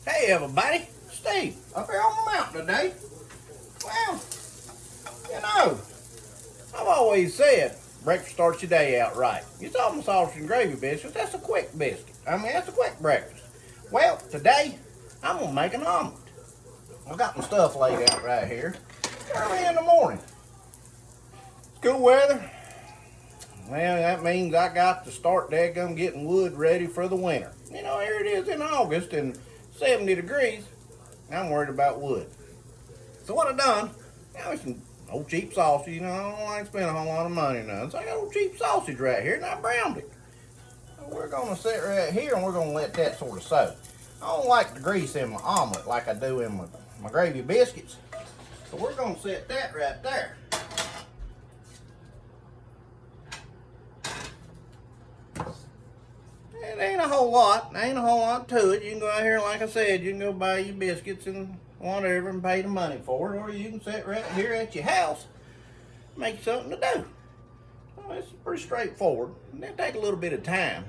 Hey everybody, Steve, up here on the mountain today. Well, you know, I've always said breakfast starts your day out right. You saw my sausage and gravy biscuits, that's a quick biscuit. That's a quick breakfast. Well, today, I'm gonna make an omelet. I've got my stuff laid out right here. Early in the morning. It's cool weather. Well, that means I got to start daggum getting wood ready for the winter. You know, here it is in August and 70 degrees. I'm worried about wood. So what I done, some old cheap sausage. You know, I don't like spending a whole lot of money now. So I got old cheap sausage right here and I browned it. So we're gonna sit right here and we're gonna let that sort of soak. I don't like the grease in my omelet like I do in my gravy biscuits. So we're gonna set that right there. It ain't a whole lot. Ain't a whole lot to it. You can go out here, like I said, you can go buy your biscuits and whatever and pay the money for it, or you can sit right here at your house and make something to do. Well, it's pretty straightforward. It'll take a little bit of time,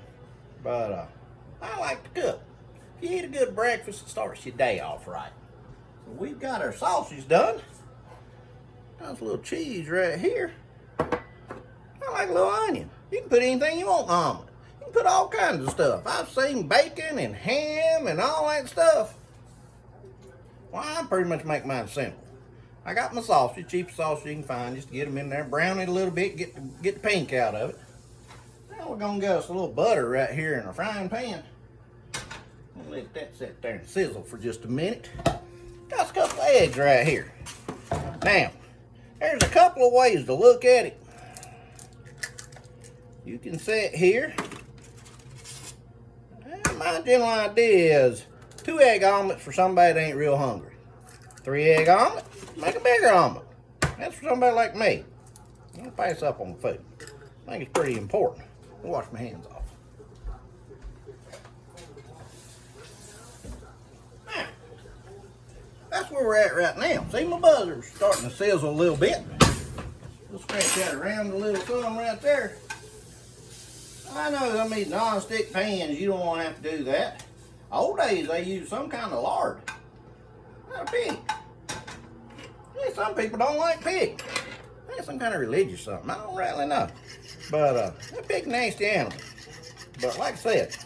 but I like to cook. If you eat a good breakfast, it starts your day off right. So we've got our sausage done. Got a little cheese right here. I like a little onion. You can put anything you want in an omelet. You can put all kinds of stuff. I've seen bacon and ham and all that stuff. Well, I pretty much make mine simple. I got my sausage, cheapest sausage you can find, just to get them in there, brown it a little bit, get the pink out of it. Now we're gonna get us a little butter right here in a frying pan. We'll let that sit there and sizzle for just a minute. Got a couple of eggs right here. Now, there's a couple of ways to look at it. You can sit here. My general idea is 2 egg omelets for somebody that ain't real hungry. 3 egg omelet, make a bigger omelet. That's for somebody like me. Don't pass up on food. I think it's pretty important. I'll wash my hands off. Now, that's where we're at right now. See, my buzzer's starting to sizzle a little bit. We'll scratch that around a little some right there. I know some of these non-stick pans, you don't want to have to do that. Old days, they used some kind of lard. Not a pig. Yeah, some people don't like pig. That's some kind of religious something. I don't really know. But, that big nasty animal. But like I said,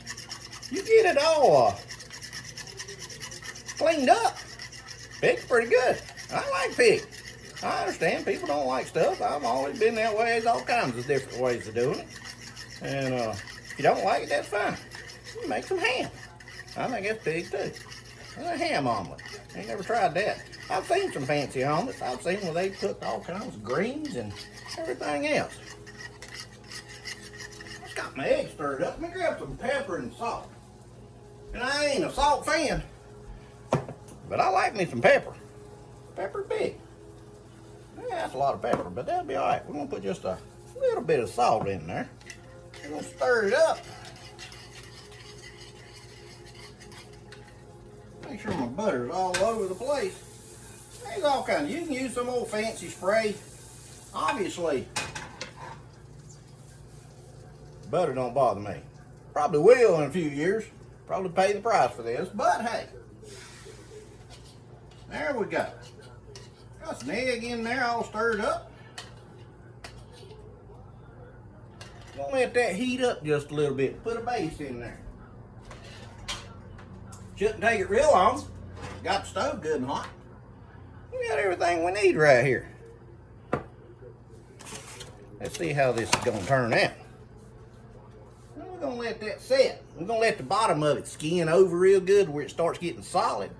you get it all cleaned up. Pig's pretty good. I like pig. I understand people don't like stuff. I've always been that way. There's all kinds of different ways of doing it. And if you don't like it, that's fine. You make some ham. I think that's pig too. And a ham omelet. Ain't never tried that. I've seen some fancy omelets. I've seen where they put all kinds of greens and everything else. Just got my eggs stirred up. Let me grab some pepper and salt. And I ain't a salt fan, but I like me some pepper. Pepper's big. Yeah, that's a lot of pepper, but that'll be all right. We're gonna put just a little bit of salt in there. We're gonna stir it up. Make sure my butter's all over the place. There's all kinds. You can use some old fancy spray. Obviously, butter don't bother me. Probably will in a few years. Probably pay the price for this, but hey. There we go. Got some egg in there all stirred up. Gonna let that heat up just a little bit. Put a base in there. Shouldn't take it real long. Got the stove good and hot. We got everything we need right here. Let's see how this is gonna turn out. We're gonna let that set. We're gonna let the bottom of it skin over real good where it starts getting solid.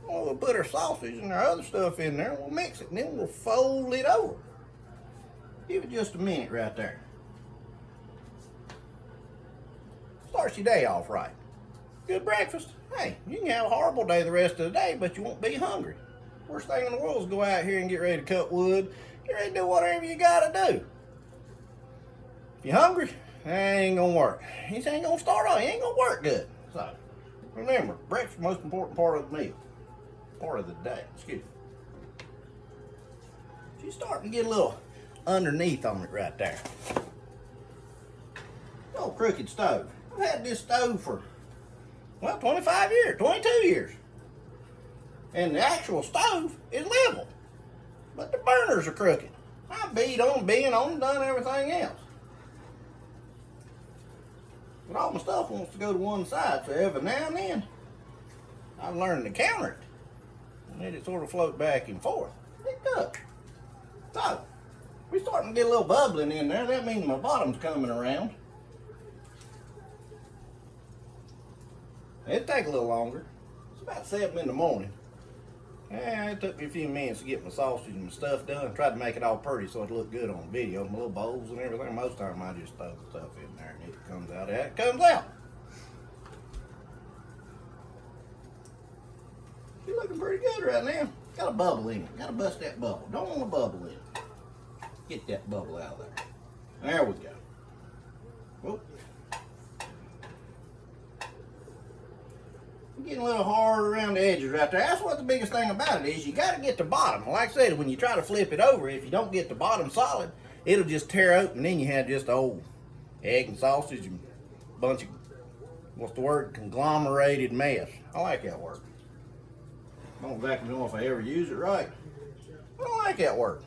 We'll put our sausage and our other stuff in there. We'll mix it and then we'll fold it over. Give it just a minute right there. Starts your day off right. Good breakfast. Hey, you can have a horrible day the rest of the day, but you won't be hungry. Worst thing in the world is go out here and get ready to cut wood. Get ready to do whatever you gotta do. If you're hungry, that ain't gonna work. You ain't gonna start off. It ain't gonna work good. So, remember, breakfast is the most important part of the meal. Part of the day. Excuse me. She's starting to get a little underneath on it right there. Old crooked stove. I've had this stove for, well, 25 years, 22 years. And the actual stove is level. But the burners are crooked. I beat on, bent on, done everything else. But all my stuff wants to go to one side, so every now and then, I've learned to counter it. And let it sort of float back and forth. Picked up. So, we're starting to get a little bubbling in there. That means my bottom's coming around. It'll take a little longer. It's about 7 in the morning. Yeah, it took me a few minutes to get my sausage and my stuff done. Tried to make it all pretty so it looked good on video. My little bowls and everything. Most of the time I just throw the stuff in there and it comes out. It comes out. She's looking pretty good right now. Got a bubble in it. Got to bust that bubble. Don't want a bubble in it. Get that bubble out of there. There we go. Whoop. Getting a little hard around the edges right there. That's what the biggest thing about it is. You got to get the bottom. Like I said, when you try to flip it over, if you don't get the bottom solid, it'll just tear open. And then you have just old egg and sausage and a bunch of, what's the word, conglomerated mess. I like that word. I don't exactly know if I ever use it right. I don't like that word.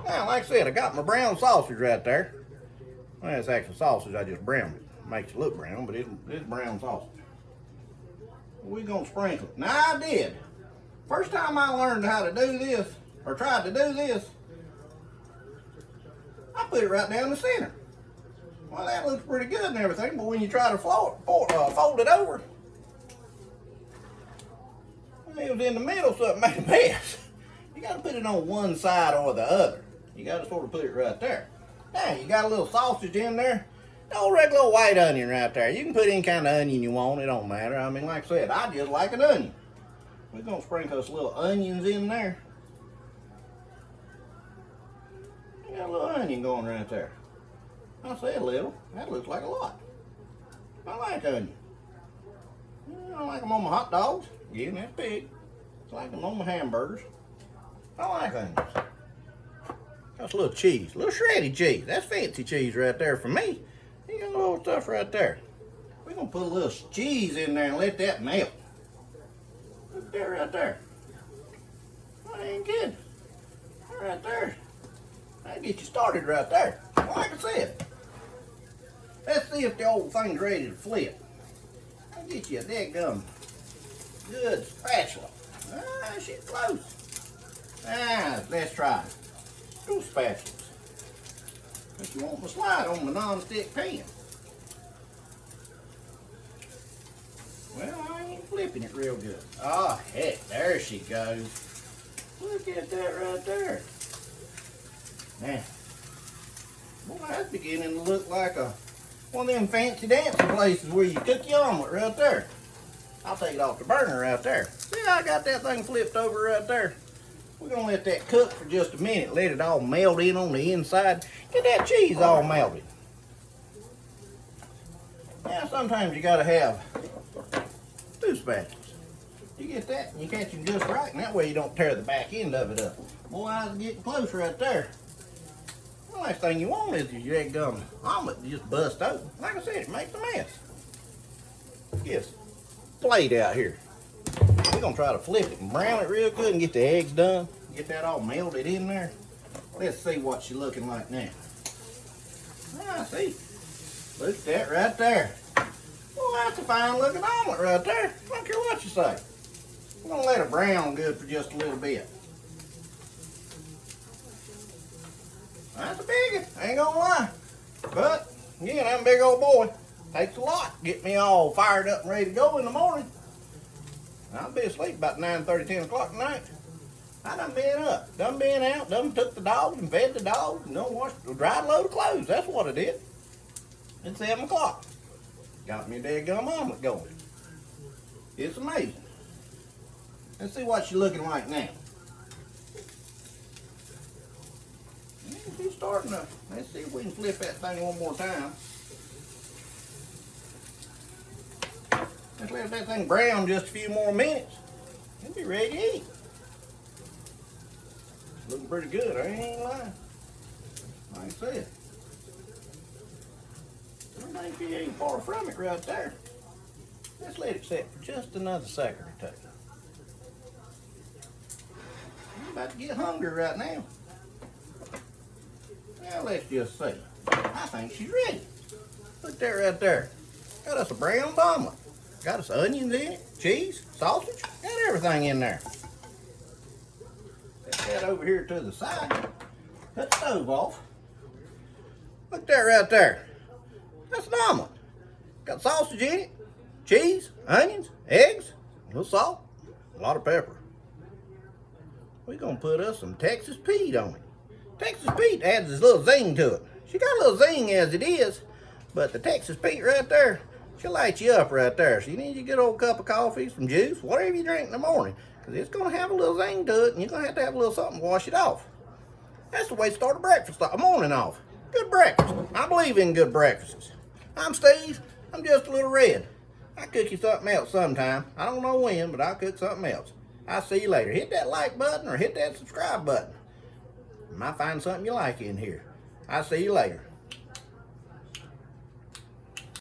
Now, like I said, I got my brown sausage right there. Well, it's actually sausage. I just browned it. Makes it look brown, but it's brown sausage. We're going to sprinkle it. Now, I did. First time I learned how to do this, or tried to do this, I put it right down the center. Well, that looks pretty good and everything, but when you try to fold it over, it was in the middle, so it made a mess. You got to put it on one side or the other. You got to sort of put it right there. Now, you got a little sausage in there. No regular white onion right there. You can put any kind of onion you want. It don't matter. I mean, like I said, I just like an onion. We're going to sprinkle us little onions in there. You got a little onion going right there. I say a little. That looks like a lot. I like onion. I like them on my hot dogs. Yeah, that's big. I like them on my hamburgers. I like onions. That's a little cheese. A little shredded cheese. That's fancy cheese right there for me. You got a little stuff right there. We're going to put a little cheese in there and let that melt. Look there right there. That ain't good. Right there. That'll get you started right there. Like I said. Let's see if the old thing's ready to flip. I'll get you a dead good spatula. Ah, shit close. Ah, let's try it. 2 spatulas. But you want to slide on the non-stick pan. Well, I ain't flipping it real good. Oh, heck, there she goes. Look at that right there. Now, boy, that's beginning to look like one of them fancy dancing places where you cook your omelet right there. I'll take it off the burner right there. See, I got that thing flipped over right there. We're going to let that cook for just a minute. Let it all melt in on the inside. Get that cheese all melted. Now, sometimes you got to have 2 spatulas. You get that and you catch them just right. And that way you don't tear the back end of it up. Boy, I was getting close right there. The last thing you want is your egg gum omelet just bust open. Like I said, it makes a mess. Yes, plate out here. We're going to try to flip it and brown it real good and get the eggs done. Get that all melted in there. Let's see what she's looking like now. Ah, see. Look at that right there. Well, that's a fine looking omelet right there. I don't care what you say. We're going to let it brown good for just a little bit. That's a biggie, I ain't gonna lie. But, again, I'm a big old boy. Takes a lot to get me all fired up and ready to go in the morning. I'll be asleep about 9:30, 10 o'clock at night. I done been up, done been out, done took the dogs and fed the dogs, and done washed a dried load of clothes. That's what I did. It's 7 o'clock. Got me a daggum omelet going. It's amazing. Let's see what she's looking like now. She's starting to, let's see if we can flip that thing one more time. Let's let that thing brown just a few more minutes. It'll be ready to eat. It's looking pretty good, I ain't lying. Like I said. I think she ain't far from it right there. Let's let it set for just another second or two. about to get hungry right now. Now let's just see. I think she's ready. Look there right there. Got us a brown omelet. Got us onions in it, cheese, sausage, got everything in there. Set that over here to the side. Cut the stove off. Look there right there. That's an omelet. Got sausage in it, cheese, onions, eggs, a little salt, a lot of pepper. We're gonna put us some Texas Pete on it. Texas Pete adds this little zing to it. She got a little zing as it is, but the Texas Pete right there, she'll light you up right there. So you need a good old cup of coffee, some juice, whatever you drink in the morning, because it's gonna have a little zing to it, and you're gonna have a little something to wash it off. That's the way to start a morning off. Good breakfast. I believe in good breakfasts. I'm Steve. I'm just a little red. I cook you something else sometime. I don't know when, but I'll cook something else. I'll see you later. Hit that like button or hit that subscribe button. You might find something you like in here. I'll see you later.